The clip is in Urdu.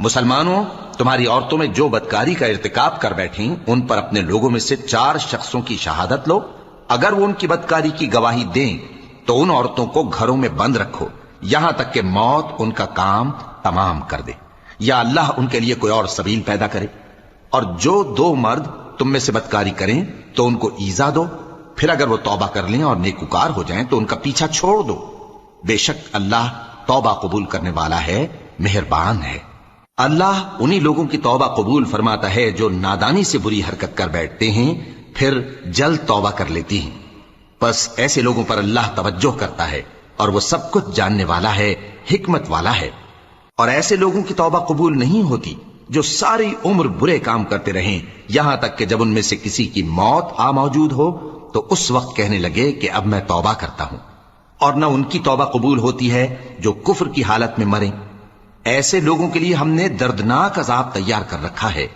مسلمانوں، تمہاری عورتوں میں جو بدکاری کا ارتکاب کر بیٹھیں ان پر اپنے لوگوں میں سے 4 شخصوں کی شہادت لو۔ اگر وہ ان کی بدکاری کی گواہی دیں تو ان عورتوں کو گھروں میں بند رکھو یہاں تک کہ موت ان کا کام تمام کر دے، یا اللہ ان کے لیے کوئی اور سبیل پیدا کرے۔ اور جو 2 مرد تم میں سے بدکاری کریں تو ان کو ایذا دو، پھر اگر وہ توبہ کر لیں اور نیکوکار ہو جائیں تو ان کا پیچھا چھوڑ دو۔ بے شک اللہ توبہ قبول کرنے والا ہے، مہربان ہے۔ اللہ انہی لوگوں کی توبہ قبول فرماتا ہے جو نادانی سے بری حرکت کر بیٹھتے ہیں پھر جلد توبہ کر لیتی ہیں، بس ایسے لوگوں پر اللہ توجہ کرتا ہے اور وہ سب کچھ جاننے والا ہے، حکمت والا ہے۔ اور ایسے لوگوں کی توبہ قبول نہیں ہوتی جو ساری عمر برے کام کرتے رہیں یہاں تک کہ جب ان میں سے کسی کی موت آ موجود ہو تو اس وقت کہنے لگے کہ اب میں توبہ کرتا ہوں۔ اور نہ ان کی توبہ قبول ہوتی ہے جو کفر کی حالت میں مریں۔ ایسے لوگوں کے لیے ہم نے دردناک عذاب تیار کر رکھا ہے۔